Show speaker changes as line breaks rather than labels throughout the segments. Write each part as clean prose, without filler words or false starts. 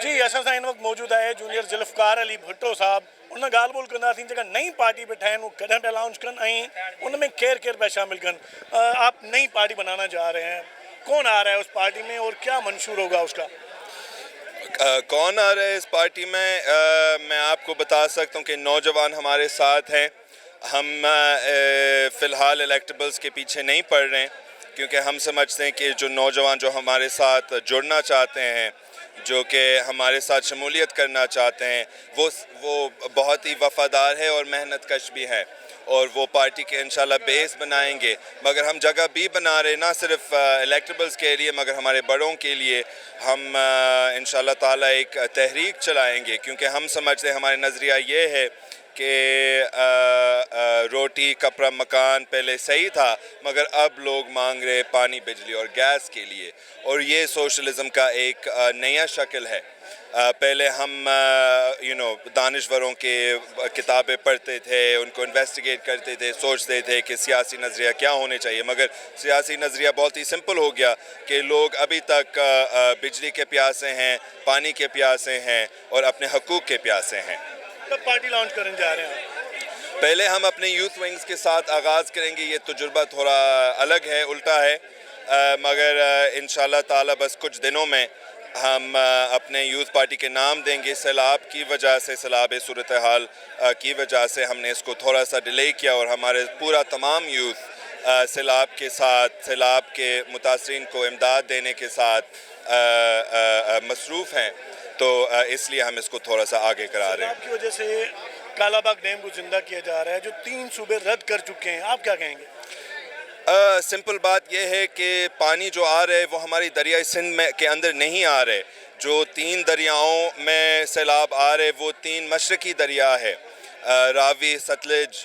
जी असां सां हिन वक़्तु मौजूदु आहे जूनियर ज़ुल्फ़कार अली भुट्टो साहब। उन ॻाल्हि ॿोल कंदासीं जेका नई पार्टी पे ठाहिनि, कॾहिं पिया लॉन्च कनि ऐं उन में केरु केरु पिया शामिल कनि। आप नई पार्टी बनाना चाह रहे हैं, कौन आ रहा है उस पार्टी में और क्या मंशूर होगा उसका?
कौन आ रहा है इस पार्टी में? मैं आपको बता सकता हूँ कि नौजवान हमारे साथ हैं। हम फ़िलहाल इलेक्टेबल्स के पीछे नहीं पड़ रहे हैं, क्योंकि हम समझते हैं कि जो नौजवान जो हमारे साथ जुड़ना चाहते हैं, जो कि हमारे साथ शमूलियत करना चाहते हैं, वो बहुत ही वफ़ादार है और मेहनत कश भी है, और वो पार्टी के इंशाल्लाह बेस बनाएंगे। मगर हम जगह भी बना रहे, ना सिर्फ इलेक्टेबल्स के लिए मगर हमारे बड़ों के लिए हम इंशाल्लाह ताला एक तहरीक चलाएंगे, क्योंकि हम समझते हैं, हमारे नज़रिया ये है कि रोटी कपड़ा मकान पहले सही था, मगर अब लोग मांग रहे पानी बिजली और गैस के लिए, और ये सोशलिज़म का एक नया शक्ल है। पहले हम दानिश्वरों के किताबें पढ़ते थे, उनको इन्वेस्टिगेट करते थे, सोचते थे कि सियासी नज़रिया क्या होने चाहिए, मगर सियासी नज़रिया बहुत ही सिंपल हो गया कि लोग अभी तक बिजली के प्यासे हैं, पानी के प्यासे हैं और अपने हकूक़ के प्यासे हैं।
कब पार्टी लॉन्च करने जा रहे हैं?
पहले हम अपने यूथ विंग्स के साथ आगाज़ करेंगे। ये तजुर्बा थोड़ा अलग है, उल्टा है, मगर इंशाल्लाह ताला बस कुछ दिनों में हम अपने यूथ पार्टी के नाम देंगे। सैलाब की वजह से, सैलाब सूरत हाल की वजह से हमने इसको थोड़ा सा डिले किया, और हमारे पूरा तमाम यूथ सैलाब के साथ, सैलाब के मुतासरीन को इमदाद देने के साथ मसरूफ़ हैं, तो इसलिए हम इसको थोड़ा सा आगे करा रहे हैं।
आपकी वजह से कालाबाग डैम को जिंदा किया जा रहा है, जो 3 सूबे रद्द कर चुके हैं, आप क्या कहेंगे?
सिंपल बात यह है कि पानी जो आ रहा है वो हमारी दरियाई सिंध में के अंदर नहीं आ रहे। जो 3 दरियाओं में सैलाब आ रहे वो 3 मशरकी दरिया है। रावी सतलज,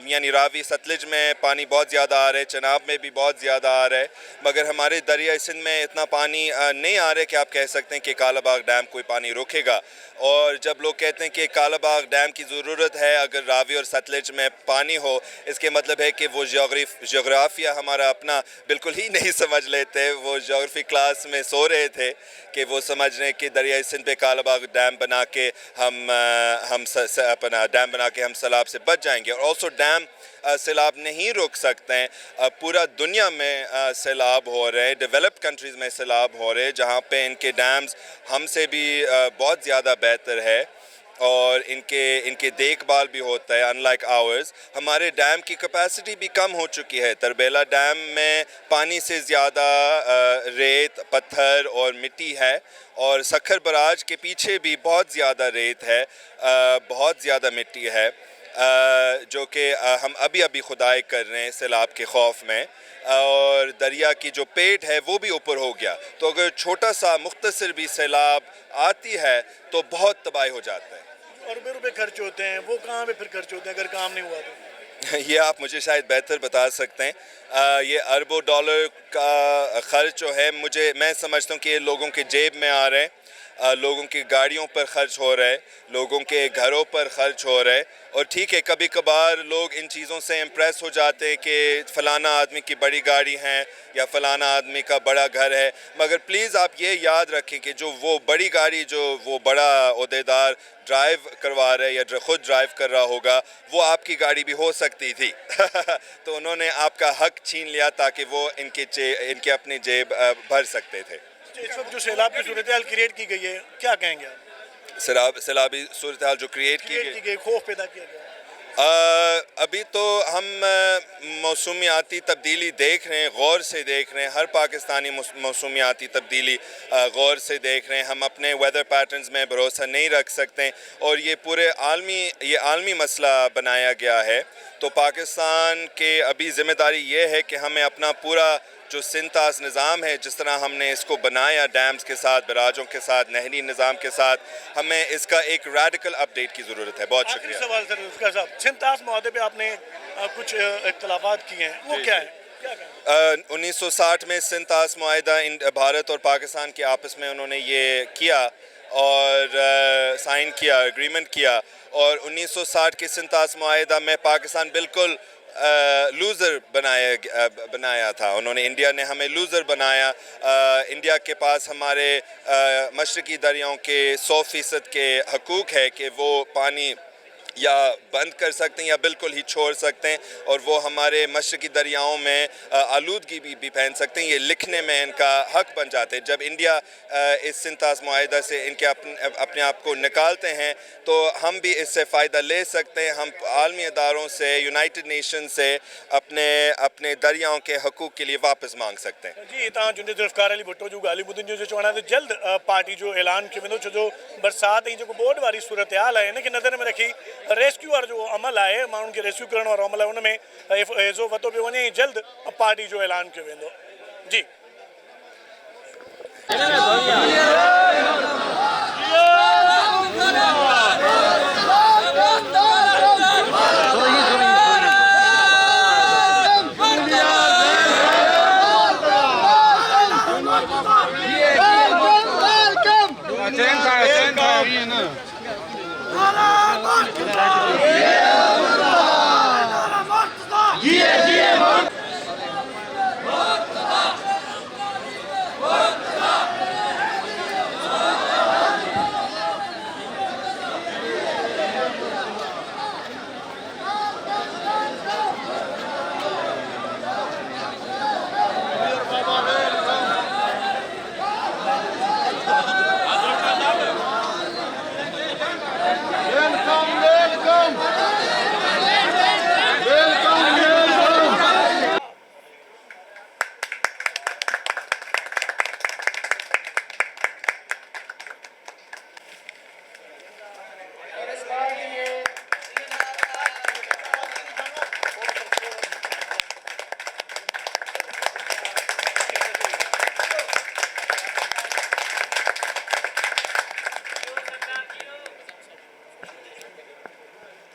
यानी रावी सतलज में पानी बहुत ज़्यादा आ रहा है, चनाब में भी बहुत ज़्यादा आ रहा है, मगर हमारे दरिया सिंध में इतना पानी नहीं आ रहा है कि आप कह सकते हैं कि कालाबाग डैम कोई पानी रोकेगा। और जब लोग कहते हैं कि कालाबाग डैम की ज़रूरत है अगर रावी और सतलज में पानी हो, इसके मतलब है कि वो जोग्राफिया हमारा अपना बिल्कुल ही नहीं समझ लेते। वो जोग्राफी क्लास में सो रहे थे कि वो समझ रहे हैं कि दरिया सिंध पे कालाबाग डैम बना के हम अपना डैम बना के हम सैलाब से बच जाएंगे। और ऑल्सो डैम सैलाब नहीं रोक सकते हैं। पूरा दुनिया में सैलाब हो रहे हैं, डेवलप्ड कंट्रीज़ में सैलाब हो रहे हैं, जहाँ पे इनके डैम्स हमसे भी बहुत ज़्यादा बेहतर है और इनके देखभाल भी होता है। अनलाइक आवर्स हमारे डैम की कैपेसिटी भी कम हो चुकी है। तरबेला डैम में पानी से ज़्यादा रेत, पत्थर और मिट्टी है, और सखर बराज के पीछे भी बहुत ज़्यादा रेत है, बहुत ज़्यादा मिट्टी है, जो कि हम अभी खुदाई कर रहे हैं सैलाब के खौफ में, और दरिया की जो पेट है वो भी ऊपर हो गया। तो अगर छोटा सा मुख्तसर भी सैलाब आती है तो बहुत तबाही हो जाता है।
अरबों रुपए खर्च होते हैं, वो कहाँ पे फिर खर्च होते हैं अगर काम नहीं हुआ तो?
ये आप मुझे शायद बेहतर बता सकते हैं। ये अरबों डॉलर का ख़र्च जो है, मैं समझता हूँ कि ये लोगों के जेब में आ रहे हैं। لوگوں کی گاڑیوں پر خرچ ہو رہا ہے، لوگوں کے گھروں پر خرچ ہو رہا ہے. اور ٹھیک ہے کبھی کبھار لوگ ان چیزوں سے امپریس ہو جاتے ہیں کہ فلانا آدمی کی بڑی گاڑی ہے یا فلانا آدمی کا بڑا گھر ہے، مگر پلیز آپ یہ یاد رکھیں کہ جو وہ بڑی گاڑی جو وہ بڑا عہدیدار ڈرائیو کروا رہے یا خود ڈرائیو کر رہا ہوگا وہ آپ کی گاڑی بھی ہو سکتی تھی. تو انہوں نے آپ کا حق چھین لیا تاکہ وہ ان کے اپنی جیب بھر سکتے تھے.
اس وقت جو سیلاب کی صورتحال کریٹ کی گئی ہے کیا کہیں گے آپ؟
سیلابی صورتحال جو کریٹ کی گئی،
خوف پیدا کیا گیا.
ابھی تو ہم موسمیاتی تبدیلی دیکھ رہے ہیں، غور سے دیکھ رہے ہیں، ہر پاکستانی موسمیاتی تبدیلی غور سے دیکھ رہے ہیں. ہم اپنے ویدر پیٹرنز میں بھروسہ نہیں رکھ سکتے اور یہ عالمی مسئلہ بنایا گیا ہے. تو پاکستان کے ابھی ذمہ داری یہ ہے کہ ہمیں اپنا پورا جو سنتاس نظام ہے جس طرح ہم نے اس کو بنایا ڈیمز کے ساتھ، براجوں کے ساتھ، نہری نظام کے ساتھ، ہمیں اس کا ایک ریڈیکل اپڈیٹ کی ضرورت ہے. بہت شکریہ.
سوال سر ذوالفقار صاحب، سنتاس معاہدے پہ آپ نے کچھ اختلافات کیے ہیں، وہ کیا ہے؟
1960 میں سنتاس معاہدہ بھارت اور پاکستان کے آپس میں انہوں نے یہ کیا اور سائن کیا، اگریمنٹ کیا. اور 1960 کے سنتاس معاہدہ میں پاکستان بالکل لوزر بنایا تھا. انہوں نے انڈیا نے ہمیں لوزر بنایا. انڈیا کے پاس ہمارے مشرقی دریاؤں کے 100% کے حقوق ہے کہ وہ پانی یا بند کر سکتے ہیں یا بالکل ہی چھوڑ سکتے ہیں اور وہ ہمارے مشرقی دریاؤں میں آلودگی بھی پہن سکتے ہیں. یہ لکھنے میں ان کا حق بن جاتے ہیں. جب انڈیا اس سنتاس معاہدہ سے ان کے اپنے آپ کو نکالتے ہیں تو ہم بھی اس سے فائدہ لے سکتے ہیں. ہم عالمی اداروں سے، یونائٹڈ نیشن سے اپنے دریاؤں کے حقوق کے لیے واپس مانگ سکتے ہیں.
جی تاں جو ذوالفقار علی بھٹو جو غالب الدین جو چونا تو جلد پارٹی جو اعلان کے ویندو جو برسات جو بہت واری صورتحال ہے ان کے نظر میں رکھی ریسکیو اور جو عمل ہے مانن کے ریسکیو کرن اور عمل ہے ان میں ایزو وتو پہ ونے جلد پارٹی جو اعلان کے ویندو. جی
Yeah.